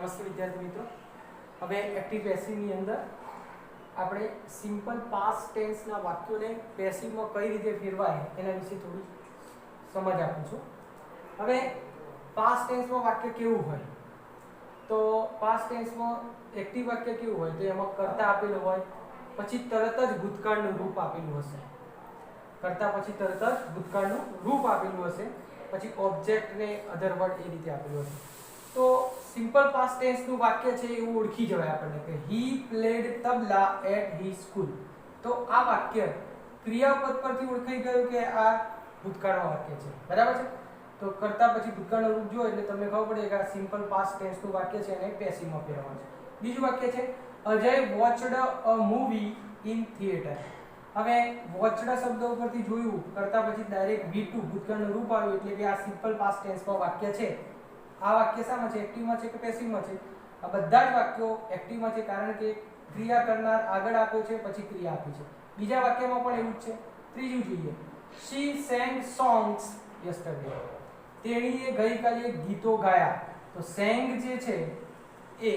નમસ્તે વિદ્યાર્થી મિત્રો, હવે એક્ટિવ પેસિવની અંદર આપણે સિમ્પલ પાસ્ટ ટેન્સના વાક્યોને પેસિવમાં કઈ રીતે ફેરવાય એના વિશે થોડી સમજ આપું છું. હવે પાસ્ટ ટેન્સમાં વાક્ય કેવું હોય તો પાસ્ટ ટેન્સમાં એક્ટિવ વાક્ય કેવું હોય તો એમાં કર્તા આપેલું હોય, પછી તરત જ ભૂતકાળનું રૂપ આપેલું હશે. કર્તા પછી તરત જ ભૂતકાળનું રૂપ આપેલું હશે, પછી ઓબ્જેક્ટ ને અધર વર્ડ એ રીતે આપેલું હશે. તો સિમ્પલ પાસ્ટ ટેન્સ નું વાક્ય છે એવું ઓળખી જવાય આપણને કે he played tabla at his school. તો આ વાક્ય ક્રિયાપદ પરથી ઓળખાઈ ગયું કે આ ભૂતકાળનું વાક્ય છે. બરાબર છે. તો કરતા પછી ભૂતકાળનું રૂપ જો એટલે તમને ખબર પડે કે આ સિમ્પલ પાસ્ટ ટેન્સ નું વાક્ય છે અને પેસિવમાં ફેરવવાનું છે. બીજું વાક્ય છે Ajay watched a movie in theatre. હવે વોચડ શબ્દ ઉપરથી જોયું કરતા પછી ડાયરેક્ટ V2 ભૂતકાળનું રૂપ આવ્યું એટલે કે આ સિમ્પલ પાસ્ટ ટેન્સમાં વાક્ય છે. આ વાક્ય શામાં છે? એક્ટિવમાં છે કે પેસિવમાં છે? આ બધા જ વાક્યો એક્ટિવમાં છે કારણ કે ક્રિયા કરનાર આગળ આપ્યો છે પછી ક્રિયા આપી છે. બીજા વાક્યમાં પણ એવું જ છે. ત્રીજું જોઈએ she sang songs yesterday. તેણીએ ગઈકાલે ગીતો ગાયા. તો sang જે છે એ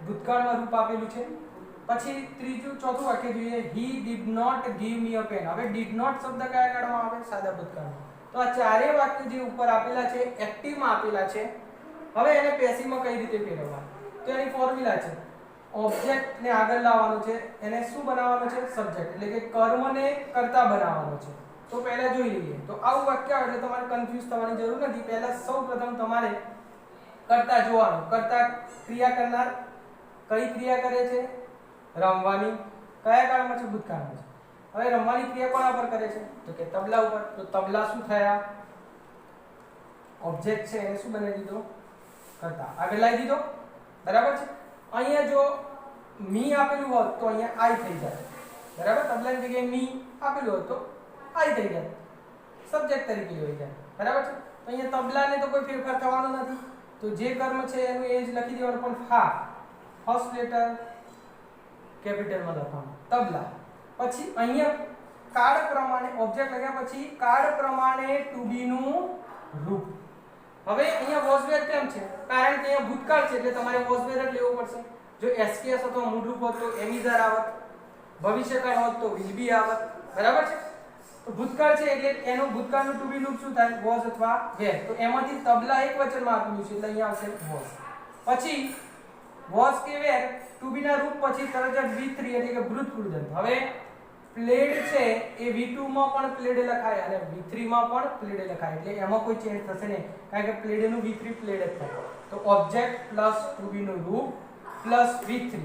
ભૂતકાળમાં રૂપ આપેલું છે. પછી ચોથું વાક્ય જોઈએ he did not give me a pen. હવે did not શબ્દ કયા કાળમાં આવે? સાદા ભૂતકાળમાં. તો આ ચારેય વાક્યો જે ઉપર આપેલા છે એક્ટિવમાં આપેલા છે. હવે એને પેસિવમાં કઈ રીતે ફેરવવા તો એની ફોર્મ્યુલા છે ઓબ્જેક્ટ ને આગળ લાવવાનું છે, એને શું બનાવવાનું છે? સબ્જેક્ટ, એટલે કે કર્મને કર્તા બનાવવાનો છે. તો પહેલા જોઈ લઈએ. તો આવું વાક્ય આવે એટલે તમારે કન્ફ્યુઝ થવાની જરૂર નથી. પહેલા સૌપ્રથમ તમારે કર્તા જોવાનું. કર્તા ક્રિયા કરનાર કઈ ક્રિયા કરે છે? રમવાની. કયા કાળમાં છે? ભૂતકાળમાં છે. હવે રમવાની ક્રિયા કોના પર કરે છે? તો કે તબલા ઉપર. તો તબલા શું થયા? ઓબ્જેક્ટ છે એને શું બનાવી દીધો? કરતા. આગળ લાવી દીધો. બરાબર છે. અહીંયા જો મી આપેલું હોત તો અહીંયા આઈ થઈ જાય. બરાબર. તબલાની જગ્યાએ મી આપેલું હોત તો આઈ થઈ જાય, સબ્જેક્ટ તરીકે લઈ જાય. બરાબર છે. તો અહીંયા તબલાને તો કોઈ ફેરફાર થવાનો નથી. તો જે કર્મ છે એનું એ જ લખી દેવાનું, પણ હા ફર્સ્ટ લેટર કેપિટલમાં લખવાનું તબલા. પછી અહીંયા કાળ પ્રમાણે ઓબ્જેક્ટ લખ્યા પછી કાળ પ્રમાણે ટુ બી નું રૂપ. હવે અહીંયા વોઝ વેર કેમ છે? કારણ કે અહીંયા ભૂતકાળ છે એટલે તમારે વોઝ વેર જ લેવો પડશે. જો એસકેએસ હતો મૂળ રૂપ હોત તો એમિઝાર આવત, ભવિષ્યકાળ હોત તો વિલ બી આવત. બરાબર છે. તો ભૂતકાળ છે એટલે એનું ભૂતકાળનું ટુ બી રૂપ શું થાય? વોઝ અથવા વેર. તો એમાંથી તબલા એક વચનમાં આપેલું છે એટલે અહીંયા આવશે વોઝ. પછી વોઝ કે વેર ટુ બી ના રૂપ પછી તરત જ V3 એટલે કે ભૂતપૂર્વ. હવે પ્લેડ છે એ V2 માં પણ પ્લેડ લખાય અને V3 માં પણ પ્લેડ લખાય એટલે એમાં કોઈ ચેન્જ થશે નહીં કારણ કે પ્લેડ નું V3 પ્લેડ જ થાય. તો ઓબ્જેક્ટ પ્લસ ટુ બી નું રૂપ પ્લસ V3.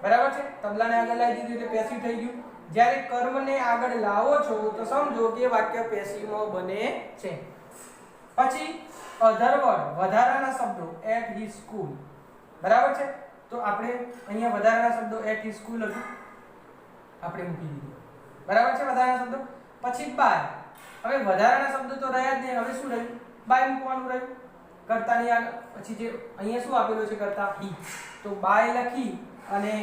બરાબર છે. તબલાને આગળ લાવી દીધું એટલે પેસિવ થઈ ગયું. જ્યારે કર્મને આગળ લાવો છો તો સમજો કે વાક્ય પેસિવમાં બને છે. પછી અધર વર્ડ વધારાના શબ્દો at his school. બરાબર છે. તો આપણે અહીંયા વધારાના શબ્દો at his school હતું આપણે મૂકી દીધું. બરાબર છે. વધારાના શબ્દો. પછી બાય. હવે વધારાના શબ્દો તો રહ્યા જ નહીં. હવે શું રહ્યું? બાય મૂકવાનું રહ્યું કર્તાની આગળ. પછી જે અહીંયા શું આપેલું છે કરતા? he. તો બાય લખી અને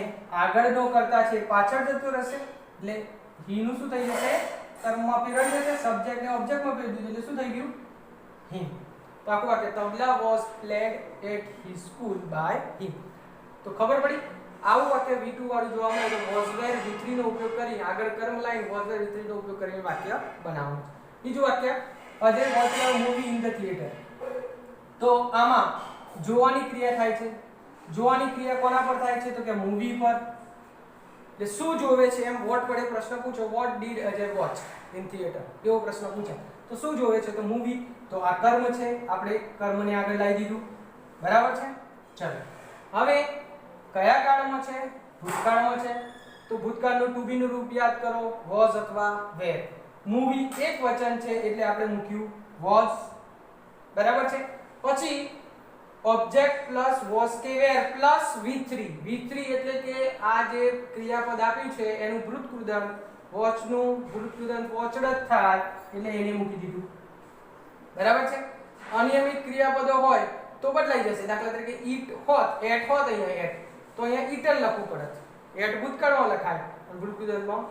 આગળનો કર્તા છે પાછળ જતો રહેશે એટલે he નું શું થઈ જશે? કર્મમાં ફેરવાઈ જશે. સબ્જેક્ટ ને ઓબ્જેક્ટમાં ફેરવી દીધું એટલે શું થઈ ગયું? him. તો આખું વાક્ય તબલા was played at his school by him. તો ખબર પડી. આવું વાક્ય V2 વાળું જોવા મળે તો was where V3 નો ઉપયોગ કરી આગળ કર્મ લાઈન was where V3 નો ઉપયોગ કરીને વાક્ય બનાવવાનું. બીજું વાક્ય Ajay watched a movie in the theatre. તો આમાં જોવાની ક્રિયા થાય છે. જોવાની ક્રિયા કોના પર થાય છે? તો કે મૂવી પર. એટલે શું જોવે છે એમ વોટ વડે પ્રશ્ન પૂછો. What did Ajay watch in theatre એવો પ્રશ્ન પૂછાય. તો શું જોવે છે? તો મૂવી. તો આ કર્મ છે આપણે કર્મને આગળ લાવી દીધું. બરાબર છે. ચલો હવે કયા કાળમાં છે? ભૂતકાળમાં છે. તો ભૂતકાળનું ટુ બી નું રૂપ યાદ કરો વોઝ અથવા વેર. મૂવી એક વચન છે એટલે આપણે મૂક્યું વોઝ. બરાબર છે. પછી ઓબ્જેક્ટ પ્લસ વોઝ કે વેર પ્લસ V3. V3 એટલે કે આ જે ક્રિયાપદ આપ્યું છે એનું ભૂતકૃદન વોચ નું ભૂતકૃદન વોચડ જ થાય એટલે એને મૂકી દીધું. બરાબર છે. અનિયમિત ક્રિયાપદો હોય તો બદલાઈ જશે. દાખલા તરીકે ઈટ હોત એટ હોત અહીંયા એટ તો અહીંયા ઈટન લખવું પડે. એટ ભૂતકાળમાં લખાય અને ભૂતકૃદનમાં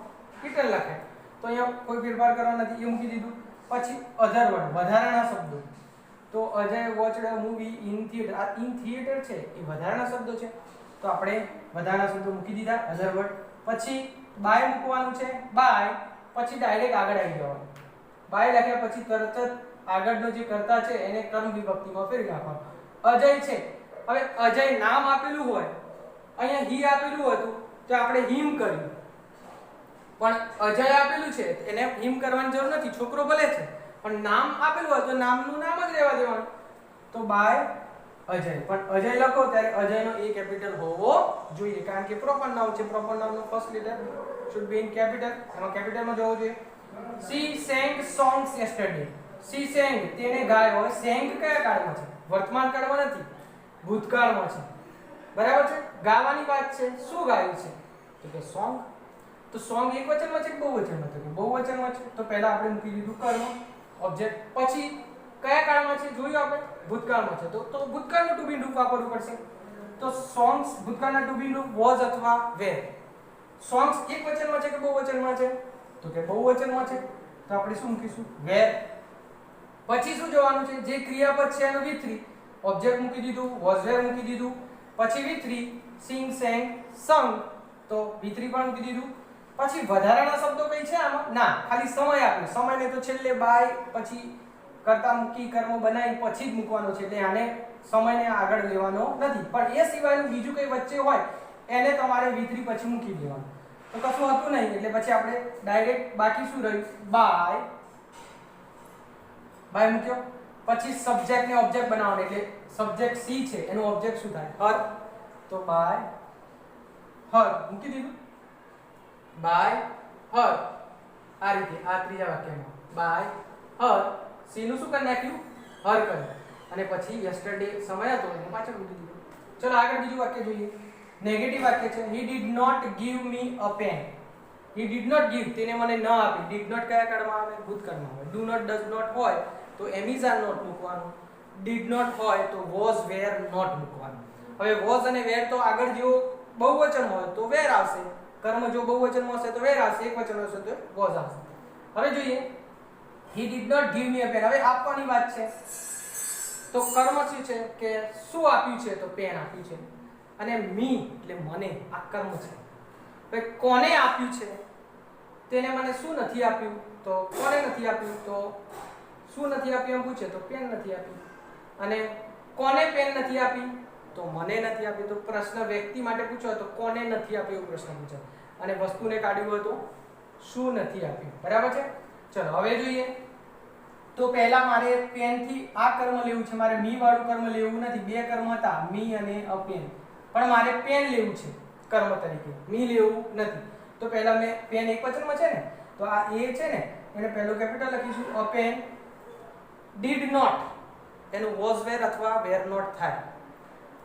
ઈટન લખાય. તો અહીંયા કોઈ ફેરફાર કરવાનો નથી એ મૂકી દીધું. પછી અધર વર્ડ વધારાના શબ્દો. તો Ajay watched a movie in theatre. આ ઇન થિયેટર છે એ વધારાના શબ્દો છે, તો આપણે વધારાના શબ્દો મૂકી દીધા અધર વર્ડ. પછી બાય મૂકવાનું છે, બાય પછી ડાયરેક્ટ આગળ આવી જવાનું. બાય લખ્યા પછી તરત જ આગળનો જે કર્તા છે એને કર્મ વિભક્તિમાં ફેરવી નાખવાનું. અજય છે, હવે અજય નામ આપેલું હોય, અહીંયા હી આપેલું હતું તો આપણે હિમ કર્યું, પણ અજય આપેલું છે એને હિમ કરવાની જરૂર નથી, છોકરો ભલે છે પણ નામ આપેલું હોય તો નામનું નામ જ રહેવા દેવાનું. તો બાય અજય, પણ અજય લખો ત્યારે અજયનો એ કેપિટલ હોવો જોઈએ, કારણ કે પ્રોપર નાઉન છે. પ્રોપર નાઉન નો first letter should be in capital, એમાં કેપિટલમાં જવું જોઈએ. she sang songs yesterday. she sang તેને ગાયો હોય, sang કયા કાળમાં છે? વર્તમાન કાળમાં નથી, ભૂતકાળમાં છે. બરાબર છે? ગાવાની વાત છે, શું ગાયું છે? તો કે સોંગ. તો સોંગ એકવચનમાં છે કે બહુવચનમાં? તો કે બહુવચનમાં છે, તો પહેલા આપણે મૂકી દીધું કર્મ ઓબ્જેક્ટ. પછી કયા કાળમાં છે જોયું આપણે? ભૂતકાળમાં છે, તો ભૂતકાળનું ટુ બી રૂપ વાપરવું પડશે. તો સોંગ્સ ભૂતકાળના ટુ બી રૂપ વોઝ અથવા વેર. સોંગ્સ એકવચનમાં છે કે બહુવચનમાં છે? તો કે બહુવચનમાં છે, તો આપણે શું મૂકીશું? વેર. પછી શું જોવાનું છે? જે ક્રિયાપદ છે એનું V3 ઓબ્જેક્ટ મૂકી દીધું, વોઝ વેર મૂકી દીધું. પછી V3 સિંગ sang sung, તો V3 પણ મૂકી દીધું. પછી વધારાના શબ્દો કઈ છે આમાં? ના, ખાલી સમય આપ્યો. સમયને તો છેલ્લે બાય પછી કર્તા મૂકી કર્મ બનાવી પછી જ મૂકવાનો છે, એટલે આને સમયને આગળ લેવાનો નથી. પણ એ સિવાયનું બીજું કઈ વચ્ચે હોય એને તમારે V3 પછી મૂકી દેવાનું. તો કશું હતું નહીં, એટલે પછી આપણે ડાયરેક્ટ બાકી શું રહ્યું? બાય. બાય મૂક્યો. પછી સબ્જેક્ટ ને ઓબ્જેક્ટ બનાવવાનો, એટલે સબ્જેક્ટ સી છે એનું ઓબ્જેક્ટ શું થાય? હર. તો બાય હર મૂકી દીધું. By her. આ રીતે આ ત્રીજા વાક્યમાં બાય હર સી નું શું કરી નાખ્યું? હર કર્યું. અને પછી યસ્ટરડે સમય હતો એને પાછળ મૂકી દીધું. ચલો આગળ બીજું વાક્ય જોઈએ. નેગેટિવ વાક્ય છે. he did not give me a pen. he did not give તેને મને ન આપી. did not કયા કાળમાં આવે? ભૂતકાળમાં આવે. do not does not હોય તો am is are not મૂકવાનું. did not હોય તો was were not મૂકવાનું. હવે was અને were તો આગળ જો બહુવચન હોય તો were આવશે, કર્મ જો બહુવચનમાં હશે તો were આવશે, એકવચન હશે તો was આવશે. હવે જોઈએ he did not give me a pen. હવે આપવાની વાત છે તો કર્મ શું છે કે શું આપ્યું છે? તો પેન આપ્યું છે. અને મી એટલે મને, આ કર્મ છે. હવે કોને આપ્યું છે? તેને મને શું નથી આપ્યું? તો કોને નથી આપ્યું? તો શું નથી આપ્યું એમ પૂછે તો પેન નથી આપ્યું. અને કોને પેન નથી આપી? તો મને નથી આપી. તો પ્રશ્ન વ્યક્તિ માટે પૂછ્યો તો કોને નથી આપ્યું એવો પ્રશ્ન પૂછાય. અને વસ્તુને કાઢ્યું હોય તો શું નથી આપ્યું. બરાબર છે? ચલો હવે જોઈએ. તો પહેલા મારે પેન થી આ કર્મ લેવું છે, મારે મી વાળું કર્મ લેવું નથી. બે કર્મ હતા, મી અને અ પેન, પણ મારે પેન લેવું છે કર્મ તરીકે, મી લેવું નથી. તો પહેલા મેં પેન એકવચનમાં છે ને, તો આ એ છે ને એને પહેલું કેપિટલ લખીશું. A pen. did not એનું was were અથવા were not થાય.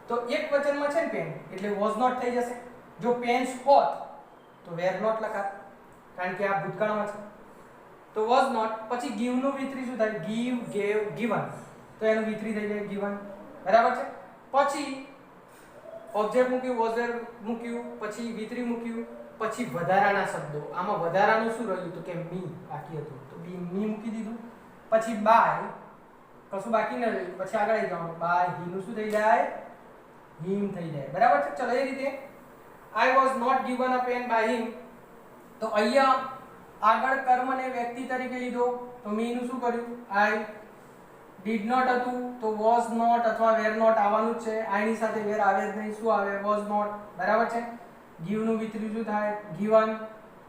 તો એકવચનમાં છે ને પેન એટલે was not થઈ જશે. જો પેન્સ હોત તો were not લખાત, કારણ કે આ ભૂતકાળમાં છે. તો was not. પછી give નું V3 શું થાય? give, gave, given, તો એનું V3 થઈ જાય given. બરાબર છે? પછી ઓબ્જેક્ટ મૂક્યું, was were મૂક્યું, પછી V3 મૂક્યું, પછી વધારાના શબ્દો. આમાં વધારાનું શું રહ્યું? તો કે મી બાકી હતું, તો મી મૂકી દીધું. પછી બાય કશું બાકી ન રહ્યું, પછી આગળ આવી જવાનું. બાય હી નું શું થઈ જાય? હિમ થઈ જાય. બરાબર છે? ચલો એ રીતે I was not given a pen by him. તો અહીંયા આગળ કર્મને વ્યક્તિ તરીકે લીધો તો મી નું શું કર્યું? I. did not હતું તો was not અથવા were not આવવાનું જ છે. I ની સાથે were આવે જ નહીં. શું આવે? was not. બરાબર છે? give નું V3 શું થાય? given,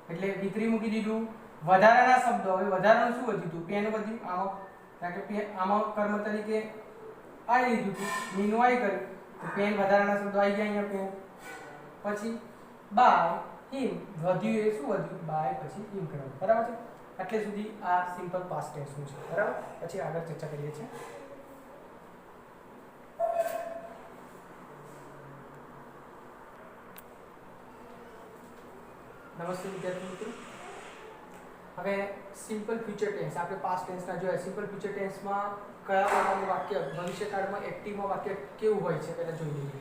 એટલે V3 મૂકી દીધું. વધારાના શબ્દો. હવે વધારાનું શું વધ્યું હતું? પેન વધ્યું આમાં, કારણ કે આમાં કર્મ તરીકે I લીધું હતું, મી નું I કર્યું તો પેન વધારાના શબ્દો આવી ગયા અહીંયા પેન. પછી બાય હિમ વધ્યું, એ શું વધ્યું? બાય પછી હિમ કરવાનું. બરાબર છે? એટલે સુધી આ સિમ્પલ પાસ્ટ ટેન્સ નું છે. બરાબર? પછી આગળ ચર્ચા કરીએ છીએ. નમસ્તે વિદ્યાર્થી મિત્રો. હવે સિમ્પલ ફ્યુચર ટેન્સ આપણે પાસ્ટ ટેન્સના જોયા. સિમ્પલ ફ્યુચર ટેન્સમાં કયા પ્રકારનું વાક્ય ભવિષ્યકાળમાં એક્ટિવમાં વાક્ય કેવું હોય છે પહેલા જોઈ લઈએ.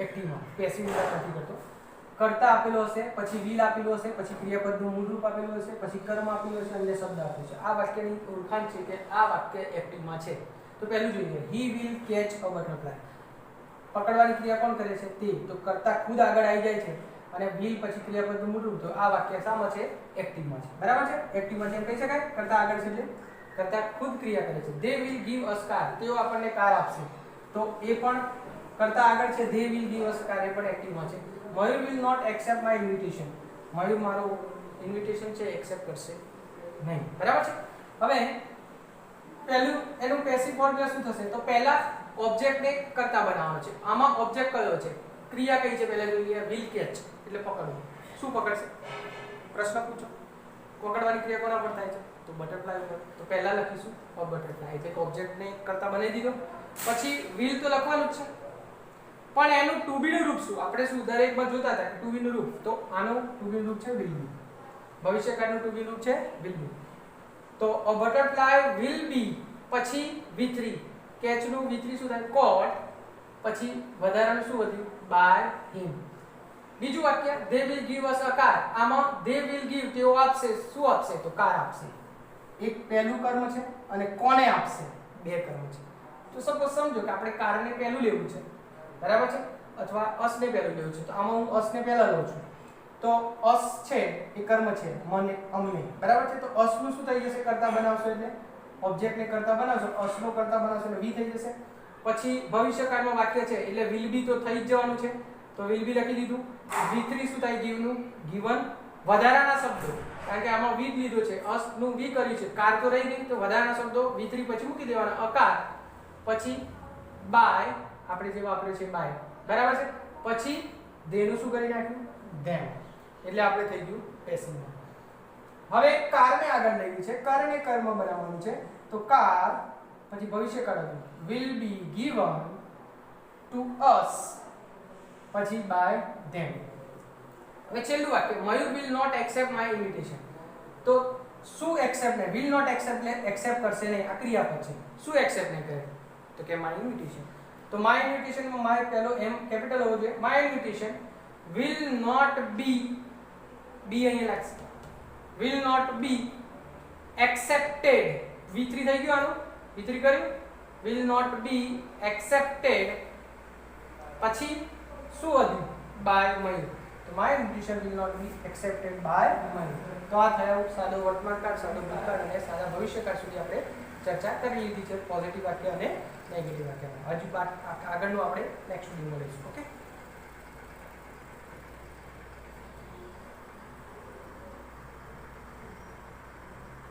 એક્ટિવમાં પેસિવ વાત નથી કરતો. કર્તા આપેલો હશે, પછી will આપેલું હશે, પછી ક્રિયાપદનું મૂળ રૂપ આપેલું હશે, પછી કર્મ આપેલું હશે અને શબ્દ આપેલો છે. આ વાક્યની ઓળખાણ છે કે આ વાક્ય એક્ટિવમાં છે. તો તો પહેલું જોઈએ he will catch a butterfly. પકડવાની ક્રિયા કોણ કરે છે? તે. તો કરતા ખુદ આગળ આવી જાય છે અને will પછી ક્રિયાપદનું મૂળ રૂપ. તો આ વાક્ય શામાં છે? એક્ટિવમાં છે. બરાબર છે? એક્ટિવમાં છે એમ કહી શકાય. કરતા આગળ છે એટલે કરતા ખુદ ક્રિયા કરે છે. they will give us car. તેઓ આપણને કાર આપશે. તો એ પણ કરતા આગળ છે. they will give us car એ પણ એક્ટિવમાં છે. મયુર will not accept my invitation. મયુર મારો ઇન્વિટેશન છે એક્સેપ્ટ કરશે નહીં. બરાબર છે? હવે પહેલું એનું પેસિવ ફોર્મ્યુલા શું થશે? તો પહેલા ઓબ્જેક્ટ ને કરતા બનાવવાનો છે. આમાં ઓબ્જેક્ટ કયો છે? ક્રિયા કઈ છે? પહેલા જોઈએ will catch એટલે પકડવું. શું પકડશે? પ્રશ્ન પૂછો. પકડવાની ક્રિયા કોના પર થાય છે? તો બટરફ્લાય પર. તો પહેલા લખીશું a butterfly એટલે ઓબ્જેક્ટ ને કરતા બનાવી દીધો. પછી will તો લખવાનું જ છે પણ એનું ટુ બી નું રૂપ શું? આપણે શું દરેકમાં જોતા હતા ટુ બી નું રૂપ. તો આનું ટુ બી નું રૂપ છે will be. ભવિષ્યકાળનું ટુ બી રૂપ છે will be. તો a butterfly will be પછી v3 catch નું v3 શું થાય? caught. પછી વધારાનું શું વધ્યું? by him. બીજું વાક્ય they will give us a car. આમાં they will give તેઓ આપશે. શું આપશે? તો કાર આપશે. એક પહેલું કર્મ છે અને કોને આપશે? બે કર્મ છે. તો સપોઝ સમજો કે આપણે કારને પહેલું લેવું છે. બરાબર છે? અથવા અસ ને પહેલું લેવું છે. તો આમાં હું અસ ને પહેલા લઉં છું. તો અસ છે એ કર્મ છે મને અમને. બરાબર છે? તો અસ નું શું થઈ જશે? કરતા બનાવશો એટલે ઓબ્જેક્ટ ને કરતા બનાવશો. અસ નો કરતા બનાવશો એટલે વી થઈ જશે. પછી ભવિષ્યકાળમાં વાક્ય છે એટલે will be તો થઈ જ જવાનું છે. તો will be લખી દીધું. v3 શું થાય? give નું given. વધારાના શબ્દો કારણ કે આમાં with લીધો છે. અસ નું વી કર્યું છે. કાર તો રહી ગઈ. તો વધારાના શબ્દો v3 પછી મૂકી દેવાના. અકાર પછી by આપણે જે વાપર્યું છે by. બરાબર છે? પછી they નું શું કરી નાખ્યું? them. એટલે આપણે થઈ ગયું પેસિવ. હવે કારને આગળ લેવી છે. કારને કર્મ બનાવવાનું છે. તો કાર પછી ભવિષ્યકાળ will be given to us પછી by them. હવે છેલ્લું વાક્ય મયુર will not accept my invitation. તો શું એક્સેપ્ટ નહીં? will not accept લે એક્સેપ્ટ કરશે નહીં. આ ક્રિયાપદ છે. શું એક્સેપ્ટ નહીં કરે? તો કે my invitation. તો my invitation માં my પહેલો m કેપિટલ હોવો જોઈએ. my invitation will not be અહીંયા લાગશે. will not be accepted. v3 થઈ ગયું આનું. v3 કર્યું. will not be accepted પછી શું વધ્યું? by મયુર. તો my invitation will not be accepted by મયુર. તો આ થયો સાદો વર્તમાનકાળ, સાદો ભૂતકાળ અને સાદા ભવિષ્યકાળ સુધી આપણે ચર્ચા કરી લીધી છે પોઝિટિવ વાક્ય અને નેગેટિવ વાક્ય. હજુ આગળનું આપણે નેક્સ્ટ વિડિયોમાં લઈશું. ઓકે.